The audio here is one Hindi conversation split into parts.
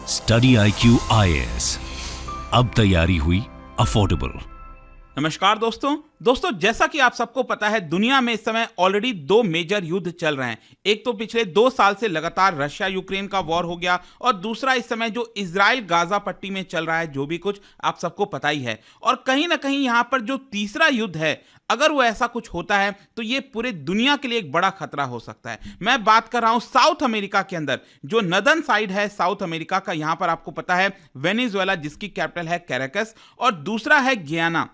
स्टडी IQ IAS, अब तैयारी हुई अफोर्डेबल। नमस्कार दोस्तों, जैसा कि आप सबको पता है, दुनिया में इस समय ऑलरेडी दो मेजर युद्ध चल रहे हैं। एक तो पिछले 2 साल से लगातार रशिया यूक्रेन का वॉर हो गया, और दूसरा इस समय जो इजराइल गाजा पट्टी में चल रहा है, जो भी कुछ आप सबको पता ही है। और कहीं ना कहीं यहां पर जो तीसरा युद्ध है, अगर वो ऐसा कुछ होता है तो ये पूरे दुनिया के लिए एक बड़ा खतरा हो सकता है। मैं बात कर रहा हूं साउथ अमेरिका के अंदर, जो नदर्न साइड है साउथ अमेरिका का। यहां पर आपको पता है वेनेजुएला, जिसकी कैपिटल है कैराकस, और दूसरा है गियाना,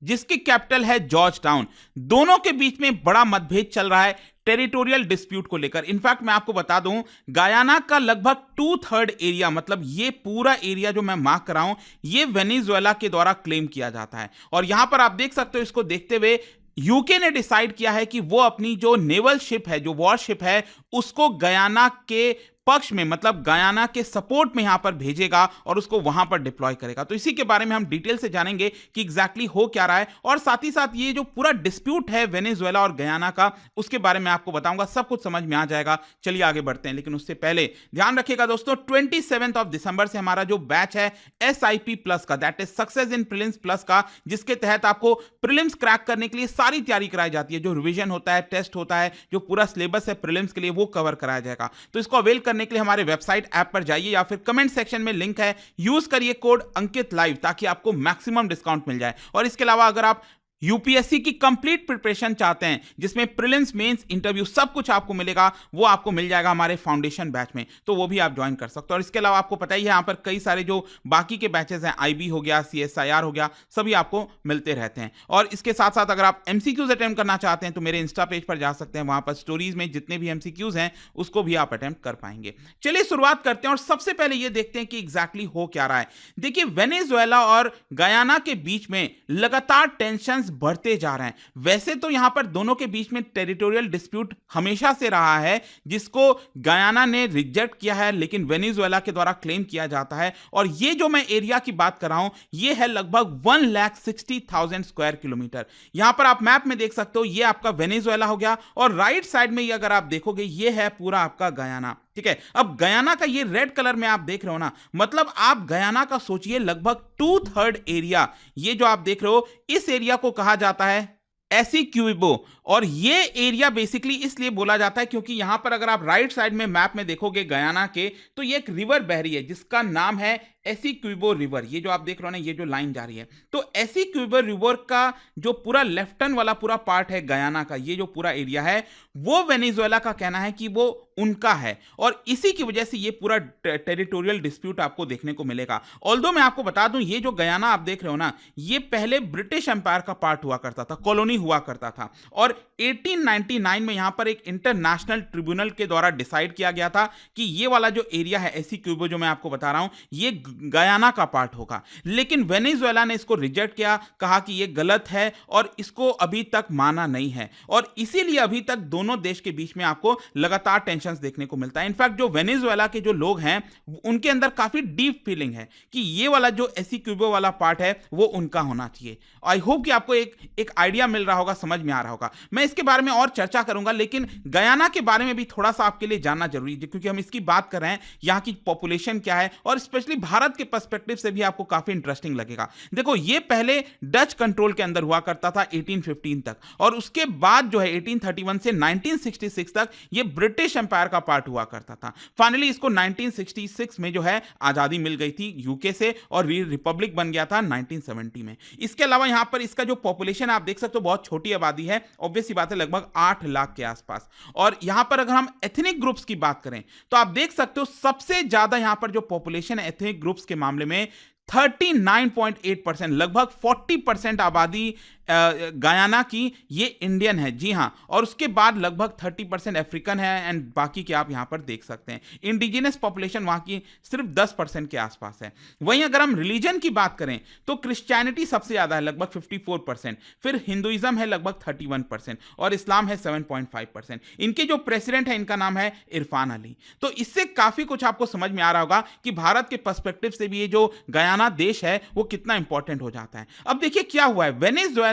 जिसकी कैपिटल है जॉर्ज टाउन। दोनों के बीच में बड़ा मतभेद चल रहा है टेरिटोरियल डिस्प्यूट को लेकर। इनफैक्ट मैं आपको बता दूं, गयाना का लगभग 2/3 एरिया, मतलब ये पूरा एरिया जो मैं मार्क कर रहा हूं, ये वेनेजुएला के द्वारा क्लेम किया जाता है। और यहां पर आप देख सकते हो, इसको देखते हुए यूके ने डिसाइड किया है कि वो अपनी जो नेवल शिप है, जो वॉरशिप है, उसको गयाना के पक्ष में, मतलब गयाना के सपोर्ट में यहां पर भेजेगा और उसको वहां पर डिप्लॉय करेगा। तो इसी के बारे में हम डिटेल से जानेंगे कि एग्जैक्टली हो क्या रहा है, और साथ ही साथ ये जो पूरा डिस्प्यूट है वेनेजुएला और गयाना का, उसके बारे में आपको बताऊंगा। सब कुछ समझ में आ जाएगा। चलिए आगे बढ़ते हैं, लेकिन उससे पहले ध्यान रखिएगा दोस्तों, 27 दिसंबर से हमारा जो बैच है SIP प्लस का, that is success in prelims plus का, जिसके तहत आपको प्रीलिम्स क्रैक करने के लिए सारी तैयारी कराई जाती है। जो रिवीजन होता है, टेस्ट होता है, जो पूरा सिलेबस है प्रीलिम्स के लिए, वो कवर कराया जाएगा। तो इसको अवेल करने के लिए हमारे वेबसाइट ऐप पर जाइए, या फिर कमेंट सेक्शन में लिंक है, यूज करिए कोड अंकित लाइव, ताकि आपको मैक्सिमम डिस्काउंट मिल जाए। और इसके अलावा अगर आप यूपीएससी की कंप्लीट प्रिपरेशन चाहते हैं, जिसमें प्रीलिम्स, मेंस, इंटरव्यू सब कुछ आपको मिलेगा, वो आपको मिल जाएगा हमारे फाउंडेशन बैच में, तो वो भी आप ज्वाइन कर सकते हो। और इसके अलावा आपको पता ही है, यहाँ पर कई सारे जो बाकी के बैचेस हैं, IB हो गया, CSIR हो गया, सभी आपको मिलते रहते हैं। और इसके साथ साथ अगर आप MCQs अटेम्प्ट करना चाहते हैं तो मेरे इंस्टा पेज पर जा सकते हैं, वहां पर स्टोरीज में जितने भी MCQs हैं उसको भी आप अटेम्प्ट कर पाएंगे। चलिए शुरुआत करते हैं, और सबसे पहले ये देखते हैं कि एग्जैक्टली हो क्या रहा है। देखिए, वेनेजुएला और गयाना के बीच में लगातार टेंशंस बढ़ते जा रहे हैं। वैसे तो यहां पर दोनों के बीच में टेरिटोरियल डिस्प्यूट हमेशा से रहा है, जिसको गयाना ने रिजेक्ट किया है, लेकिन वेनेजुएला के द्वारा क्लेम किया जाता है। और ये जो मैं एरिया की बात कर रहा हूं, ये है लगभग 1,60,000 स्क्वायर किलोमीटर। यहां पर आप मैप में देख सकते हो, ये आपका वेनेजुएला हो गया, और राइट साइड में ये अगर आप देखोगे, ये है पूरा आपका गयाना। ठीक है, अब गयाना का ये रेड कलर में आप देख रहे हो ना, मतलब आप गयाना का सोचिए लगभग 2/3 एरिया, ये जो आप देख रहे हो, इस एरिया को कहा जाता है एसिक्यूबो। और ये एरिया बेसिकली इसलिए बोला जाता है क्योंकि यहां पर अगर आप राइट साइड में मैप में देखोगे गयाना के, तो ये एक रिवर बह रही है जिसका नाम है एसिक्यूबो रिवर। ये जो आप देख रहे हो ना, ये जो लाइन जा रही है, तो एसिक्यूबो रिवर का जो पूरा लेफ्टन वाला पूरा पार्ट है गयाना का, ये जो पूरा एरिया है, वो वेनेजुएला का कहना है कि वो उनका है, और इसी की वजह से ये पूरा टेरिटोरियल डिस्प्यूट आपको देखने को मिलेगा। ऑल्दो मैं आपको बता दूं, ये जो गयाना आप देख रहे हो ना, ये पहले ब्रिटिश एम्पायर का पार्ट हुआ करता था, कॉलोनी हुआ करता था, और 1899 में यहां पर एक इंटरनेशनल ट्रिब्यूनल के द्वारा डिसाइड किया गया था कि ये वाला जो एरिया है एसिक्यूबो, जो मैं आपको बता रहा हूं, ये गयाना का पार्ट होगा। लेकिन वेनेजुएला ने इसको रिजेक्ट किया, कहा कि ये गलत है, और इसको अभी तक माना नहीं है, और इसीलिए अभी तक दोनों देश के बीच में आपको लगातार टेंशंस देखने को मिलता है। इनफैक्ट जो वेनेजुएला के जो लोग हैं, उनके अंदर काफी डीप फीलिंग है कि ये वाला जो एसिक्यूबो वाला पार्ट है, वो उनका होना चाहिए। आई होप कि आपको एक आइडिया मिल रहा होगा, समझ में आ रहा होगा। मैं इसके बारे में और चर्चा करूंगा, लेकिन गयाना के बारे में भी थोड़ा सा आपके लिए जानना जरूरी है, क्योंकि हम इसकी बात कर रहे हैं, यहां की पॉपुलेशन क्या है, और स्पेशली भारत के पर्सपेक्टिव से भी आपको काफी इंटरेस्टिंग लगेगा। देखो, ये पहले डच कंट्रोल के अंदर हुआ करता था 1815 तक, और उसके बाद जो है 1831 से 1966 तक ये ब्रिटिश एम्पायर का पार्ट हुआ करता था। फाइनली इसको 1966 में जो है आजादी मिल गई थी यूके से, और रिपब्लिक बन गया था 1970 में। इसके अलावा यहां पर इसका जो पॉपुलेशन आप देख सकते हो, बहुत छोटी आबादी है, ऑब्वियस सी बात है, लगभग 8 लाख के आसपास। और यहां पर अगर हम एथनिक ग्रुप्स की बात करें, तो आप देख सकते हो सबसे ज्यादा यहां पर जो पॉपुलेशन है एथनिक ग्रुप्स के मामले में 39.8%, लगभग 40% आबादी गयाना की ये इंडियन है, जी हां। और उसके बाद लगभग 30% अफ्रीकन है, एंड बाकी के आप यहां पर देख सकते हैं। इंडिजिनस पॉपुलेशन वहां की सिर्फ 10% के आसपास है। वहीं अगर हम रिलीजन की बात करें, तो क्रिश्चियनिटी सबसे ज्यादा है, लगभग 54%, फिर हिंदुइज्म है लगभग 31%, और इस्लाम है 7.5%। इनके जो प्रेसिडेंट है, इनका नाम है इरफान अली। तो इससे काफी कुछ आपको समझ में आ रहा होगा कि भारत के पर्सपेक्टिव से भी ये जो गयाना देश है, वो कितना इंपॉर्टेंट हो जाता है। अब देखिए क्या हुआ है, वेनेजुएला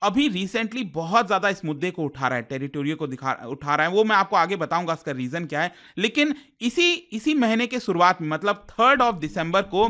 अभी रिसेंटली बहुत ज्यादा इस मुद्दे को उठा रहा है, टेरिटोरियो को उठा रहा है। वो मैं आपको आगे बताऊंगा इसका रीजन क्या है। लेकिन इसी महीने के शुरुआत में, मतलब 3 दिसंबर को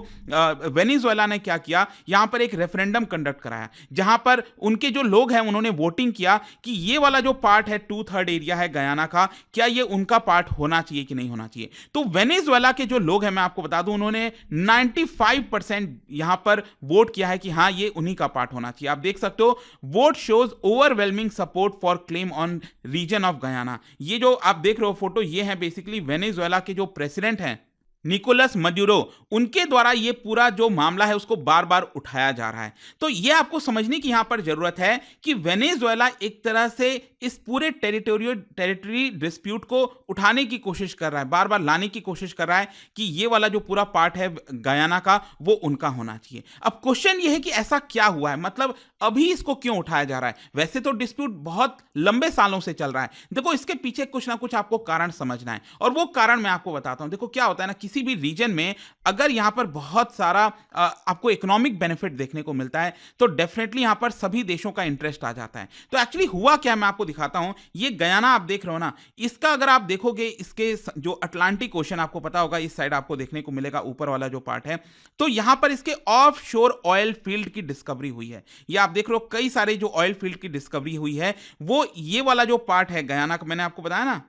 वेनेजुएला ने क्या किया, यहां पर एक रेफरेंडम कंडक्ट कराया, जहां पर उनके जो लोग हैं उन्होंने वोटिंग किया कि ये वाला जो पार्ट है 2/3 एरिया है गयाना का, क्या ये उनका पार्ट होना चाहिए कि नहीं होना चाहिए। तो वेनेजुएला के जो लोग हैं, मैं आपको बता दूं, उन्होंने 95% यहां पर वोट किया है कि हाँ ये उन्हीं का पार्ट होना चाहिए। आप देख सकते हो, vote shows overwhelming support for claim on region of Guyana. ये जो आप देख रहे हो फोटो, ये है बेसिकली वेनेजुएला के जो प्रेसिडेंट हैं निकोलस मड्यूरो, उनके द्वारा ये पूरा जो मामला है उसको बार बार उठाया जा रहा है। तो ये आपको समझने की यहां पर जरूरत है कि वेनेजुएला एक तरह से इस पूरे टेरिटरी डिस्प्यूट को उठाने की कोशिश कर रहा है, बार बार लाने की कोशिश कर रहा है कि ये वाला जो पूरा पार्ट है गयाना का वो उनका होना चाहिए। अब क्वेश्चन ये है कि ऐसा क्या हुआ है, मतलब अभी इसको क्यों उठाया जा रहा है। वैसे तो डिस्प्यूट बहुत लंबे सालों से चल रहा है। देखो, इसके पीछे कुछ ना कुछ आपको कारण समझना है, और वो कारण मैं आपको बताता हूं। देखो क्या होता है ना, किसी भी रीजन में अगर यहां पर बहुत सारा आपको इकोनॉमिक बेनिफिट देखने को मिलता है, तो डेफिनेटली यहां पर सभी देशों का इंटरेस्ट आ जाता है। तो एक्चुअली हुआ क्या, मैं आपको दिखाता हूं। ये गयाना आप देख रहे हो ना, इसका अगर आप देखोगे, इसके जो अटलांटिक ओशन आपको पता होगा, इस साइड आपको देखने को मिलेगा, ऊपर वाला जो पार्ट है, तो यहां पर इसके ऑफ शोर ऑयल फील्ड की डिस्कवरी हुई है। ये आप देख रहे हो, कई सारे जो ऑयल फील्ड की डिस्कवरी हुई है, वो ये वाला जो पार्ट है गयाना का, मैंने आपको बताया ना,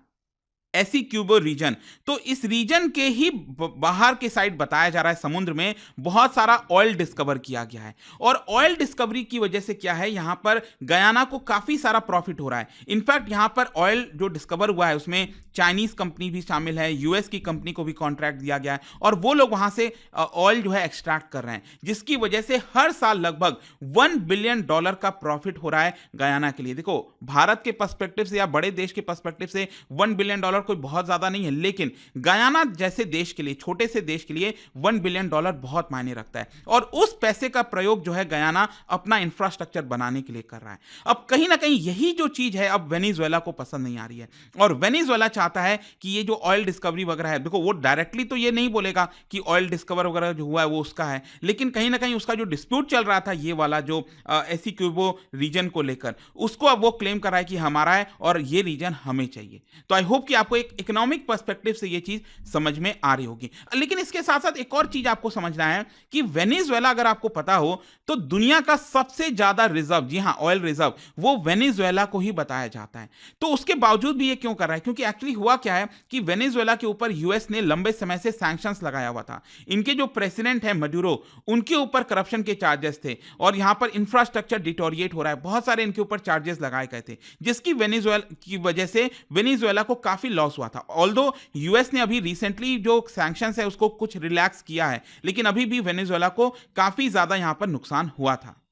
एसिक्यूबो रीजन। तो इस रीजन के ही बाहर के साइड बताया जा रहा है, समुद्र में बहुत सारा ऑयल डिस्कवर किया गया है, और ऑयल डिस्कवरी की वजह से क्या है, यहां पर गयाना को काफी सारा प्रॉफिट हो रहा है। इनफैक्ट यहां पर ऑयल जो डिस्कवर हुआ है उसमें चाइनीज कंपनी भी शामिल है, यूएस की कंपनी को भी कॉन्ट्रैक्ट दिया गया है, और वो लोग वहां से ऑयल जो है एक्सट्रैक्ट कर रहे हैं, जिसकी वजह से हर साल लगभग $1 बिलियन का प्रॉफिट हो रहा है गयाना के लिए। देखो, भारत के पर्सपेक्टिव से या बड़े देश के पर्सपेक्टिव से $1 बिलियन कोई बहुत ज्यादा नहीं है, लेकिन गयाना जैसे देश के लिए, छोटे से देश के लिए $1 बिलियन बहुत मायने रखता है, और उस पैसे का प्रयोग जो है गयाना अपना इंफ्रास्ट्रक्चर बनाने के लिए कर रहा है। अब कहीं ना कहीं यही जो चीज है अब वेनेजुएला को पसंद नहीं आ रही है, और वेनेजुएला चाहता है कि ये जो ऑयल डिस्कवरी वगैरह है, देखो वो डायरेक्टली तो ये नहीं बोलेगा कि ऑयल डिस्कवर वगैरह जो हुआ है वो उसका है, लेकिन कहीं ना कहीं उसका जो डिस्प्यूट चल रहा था ये वाला जो एसिक्यूबो रीजन को लेकर, उसको अब वो क्लेम कर रहा है कि हमारा है और ये रीजन हमें चाहिए। तो आई होप कि आपको एक इकोनॉमिक पर्सपेक्टिव से ये चीज समझ में आ रही होगी। लेकिन इसके साथ साथ एक और चीज आपको समझना है कि वेनेजुएला, अगर आपको पता हो तो दुनिया का सबसे ज्यादा रिजर्व, जी हां ऑयल रिजर्व, वो वेनेजुएला को ही बताया जाता है। तो उसके बावजूद भी ये क्यों कर रहा है, क्योंकि एक्चुअली हुआ क्या है कि वेनेजुएला के ऊपर यूएस ने लंबे समय से सैंक्शंस लगाया हुआ था। इनके जो प्रेसिडेंट है मड्यूरो, उनके ऊपर करप्शन के चार्जेस थे, और यहां पर इंफ्रास्ट्रक्चर डिटोरिएट हो रहा है, बहुत सारे इनके ऊपर चार्जेस लगाए गए थे, जिसकी वेनेजुएला की वजह से वेनेजुएला को काफी लॉस हुआ था। ऑल्दो यूएस ने अभी रिसेंटली जो सैंक्शंस है उसको कुछ रिलैक्स किया है, लेकिन अभी भी वेनेजुएला को काफी ज्यादा यहां पर नुकसान हुआ था।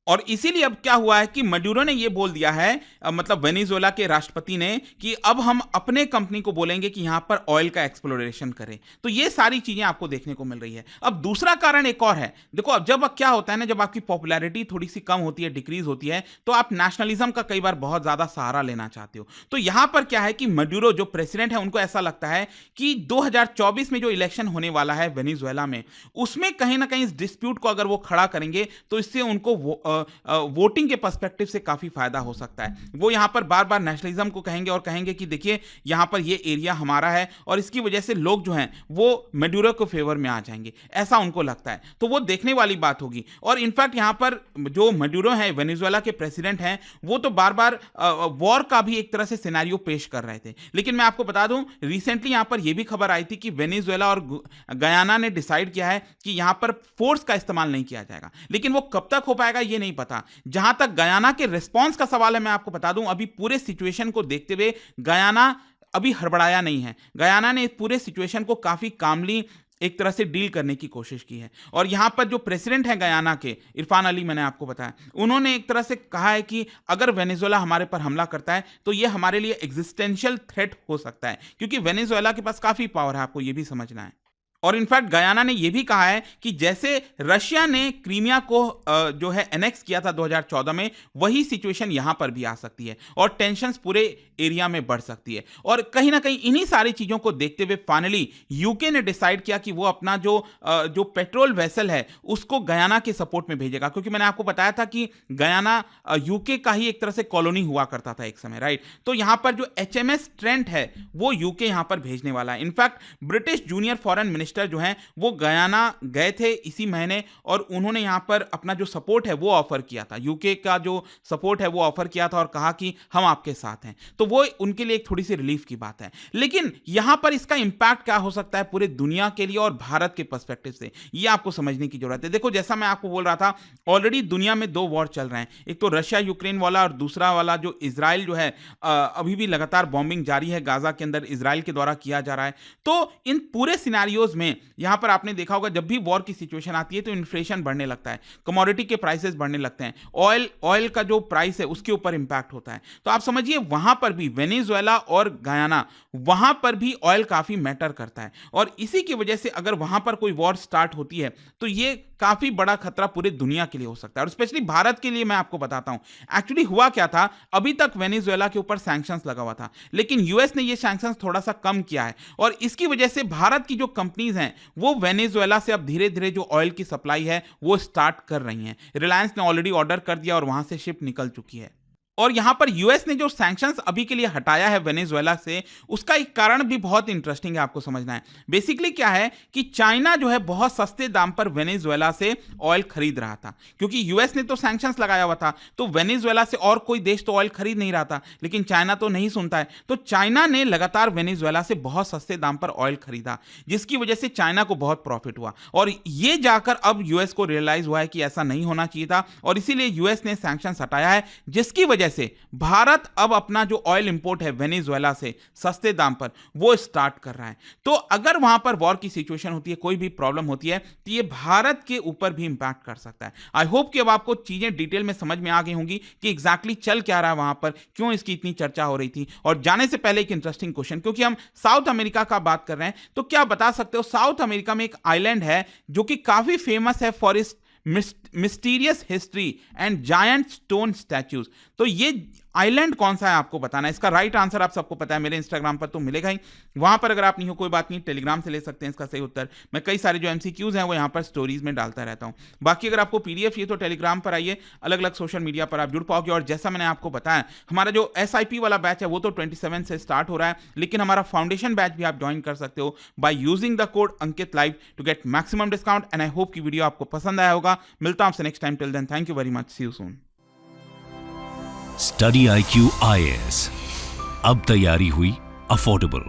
और इसीलिए अब क्या हुआ है कि मड्यूरो ने ये बोल दिया है, मतलब वेनेजुएला के राष्ट्रपति ने, कि अब हम अपने कंपनी को बोलेंगे कि यहां पर ऑयल का एक्सप्लोरेशन करें। तो ये सारी चीजें आपको देखने को मिल रही है। अब दूसरा कारण एक और है। देखो, अब जब क्या होता है ना, जब आपकी पॉपुलैरिटी थोड़ी सी कम होती है, डिक्रीज होती है, तो आप नेशनलिज्म का कई बार बहुत ज्यादा सहारा लेना चाहते हो। तो यहां पर क्या है कि मड्यूरो जो प्रेसिडेंट है, उनको ऐसा लगता है कि 2024 में जो इलेक्शन होने वाला है वेनेजुएला में, उसमें कहीं ना कहीं इस डिस्प्यूट को अगर वो खड़ा करेंगे तो इससे उनको वोटिंग के पर्सपेक्टिव से काफी फायदा हो सकता है। वो यहां पर बार बार नेशनलिज्म को कहेंगे और कहेंगे कि देखिए यहां पर ये एरिया हमारा है, और इसकी वजह से लोग जो हैं वो मड्यूरो के फेवर में आ जाएंगे, ऐसा उनको लगता है। तो वो देखने वाली बात होगी। और इनफैक्ट यहां पर जो मड्यूरो है, वेनेजुएला के प्रेसिडेंट हैं, वो तो बार बार वॉर का भी एक तरह से सिनेरियो पेश कर रहे थे। लेकिन मैं आपको बता दूं, रिसेंटली यहां पर यह भी खबर आई थी कि वेनेजुएला और गयाना ने डिसाइड किया है कि यहां पर फोर्स का इस्तेमाल नहीं किया जाएगा। लेकिन वो कब तक हो पाएगा ये नहीं पता। जहां तक गयाना के रिस्पांस का सवाल है, मैं आपको बता दूं, अभी पूरे सिचुएशन को देखते हुए गयाना अभी हड़बड़ाया नहीं है। गयाना ने पूरे सिचुएशन को काफी कामली एक तरह से डील करने की कोशिश की है। और यहां पर जो प्रेसिडेंट है गयाना के, इरफान अली, मैंने आपको बताया, उन्होंने एक तरह से कहा है कि अगर वेनेजुएला हमारे पर हमला करता है तो यह हमारे लिए एग्जिस्टेंशियल थ्रेट हो सकता है, क्योंकि वेनेजुएला के पास काफी पावर है, आपको यह भी समझना है। और इनफैक्ट गयाना ने यह भी कहा है कि जैसे रशिया ने क्रीमिया को जो है एनेक्स किया था 2014 में, वही सिचुएशन यहां पर भी आ सकती है और टेंशंस पूरे एरिया में बढ़ सकती है। और कहीं ना कहीं इन्हीं सारी चीजों को देखते हुए फाइनली यूके ने डिसाइड किया कि वो अपना जो पेट्रोल वेसल है उसको गयाना के सपोर्ट में भेजेगा, क्योंकि मैंने आपको बताया था कि गयाना यूके का ही एक तरह से कॉलोनी हुआ करता था एक समय, राइट। तो यहां पर जो HMS ट्रेंट है वो यूके यहां पर भेजने वाला है। In fact British junior foreign minister जो हैं वो गयाना गए थे इसी महीने और उन्होंने यहां पर अपना जो सपोर्ट है वो ऑफर किया था, यूके का जो सपोर्ट है वो ऑफर किया था और कहा कि हम आपके साथ हैं। तो वो उनके लिए एक थोड़ी सी रिलीफ की बात है। लेकिन यहां पर इसका इंपैक्ट क्या हो सकता है पूरे दुनिया के लिए और भारत के पर्सपेक्टिव से, ये आपको समझने की जरूरत है। देखो, जैसा मैं आपको बोल रहा था, ऑलरेडी दुनिया में 2 वॉर चल रहे हैं, एक तो रशिया यूक्रेन वाला और दूसरा वाला जो इजराइल जो है अभी भी लगातार बॉम्बिंग जारी है गाजा के अंदर, इजराइल के द्वारा किया जा रहा है। तो इन पूरे सिनेरियोज में यहां पर आपने देखा होगा जब भी वॉर की सिचुएशन आती है तो इन्फ्लेशन बढ़ने लगता है, कमोडिटी के प्राइसेस बढ़ने लगते हैं, ऑयल का जो प्राइस है उसके ऊपर इंपैक्ट होता है। तो आप समझिए वहां पर भी वेनेजुएला और गयाना, वहां पर भी ऑयल काफी मैटर करता है और इसी की वजह से अगर वहां पर कोई वॉर स्टार्ट होती है तो ये काफी बड़ा खतरा पूरे दुनिया के लिए हो सकता है और स्पेशली भारत के लिए। मैं आपको बताता हूं एक्चुअली हुआ क्या था। अभी तक वेनेजुएला के ऊपर सैंक्शंस लगा हुआ था, लेकिन यूएस ने ये सैंक्शंस थोड़ा सा कम किया है और इसकी वजह से भारत की जो कंपनीज हैं वो वेनेजुएला से अब धीरे धीरे जो ऑयल की सप्लाई है वो स्टार्ट कर रही हैं। रिलायंस ने ऑलरेडी ऑर्डर कर दिया और वहां से शिप निकल चुकी है। और यहां पर यूएस ने जो सैंक्शंस अभी के लिए हटाया है वेनेजुएला से, उसका एक कारण भी बहुत इंटरेस्टिंग है, आपको समझना है। बेसिकली क्या है कि चाइना जो है बहुत सस्ते दाम पर वेनेजुएला से ऑयल खरीद रहा था, क्योंकि यूएस ने तो सैंक्शंस लगाया हुआ था, तो वेनेजुएला से और कोई देश तो ऑयल खरीद नहीं रहा था, लेकिन चाइना तो नहीं सुनता है। तो चाइना ने लगातार वेनेजुएला से बहुत सस्ते दाम पर ऑयल खरीदा, जिसकी वजह से चाइना को बहुत प्रॉफिट हुआ और ये जाकर अब यूएस को रियलाइज हुआ है कि ऐसा नहीं होना चाहिए था और इसीलिए यूएस ने सैंक्शंस हटाया है, जिसकी वजह से भारत अब अपना जो ऑयल इंपोर्ट है वेनेजुएला से सस्ते दाम पर वो स्टार्ट कर रहा है। तो अगर वहां पर वॉर की सिचुएशन होती है, कोई भी प्रॉब्लम होती है, तो ये भारत के ऊपर भी इंपैक्ट कर सकता है। आई होप कि अब आपको चीजें डिटेल में समझ में आ गई होंगी कि एग्जैक्टली चल क्या रहा है वहां पर, क्यों इसकी इतनी चर्चा हो रही थी। और जाने से पहले एक इंटरेस्टिंग क्वेश्चन, क्योंकि हम साउथ अमेरिका का बात कर रहे हैं, तो क्या बता सकते हो साउथ अमेरिका में एक आइलैंड है जो कि काफी फेमस है for its mysterious history and giant stone statues. तो ये आइलैंड कौन सा है आपको बताना है। इसका राइट आंसर आप सबको पता है, मेरे इंस्टाग्राम पर तो मिलेगा ही, वहां पर अगर आप नहीं हो कोई बात नहीं, टेलीग्राम से ले सकते हैं इसका सही उत्तर। मैं कई सारे जो MCQs हैं वो यहाँ पर स्टोरीज में डालता रहता हूँ। बाकी अगर आपको PDF चाहिए तो टेलीग्राम पर आइए, अलग अलग सोशल मीडिया पर आप जुड़ पाओगे। और जैसा मैंने आपको बताया, हमारा जो SIP वाला बैच है वो तो 27 से स्टार्ट हो रहा है, लेकिन हमारा फाउंडेशन बैच भी आप ज्वाइन कर सकते हो by using the code Ankit live to get maximum discount. And I hope की वीडियो आपको पसंद आया होगा। मिलता हूं आपसे next time, till then thank you very much, see you soon. स्टडी IQ IAS, अब तैयारी हुई अफोर्डेबल।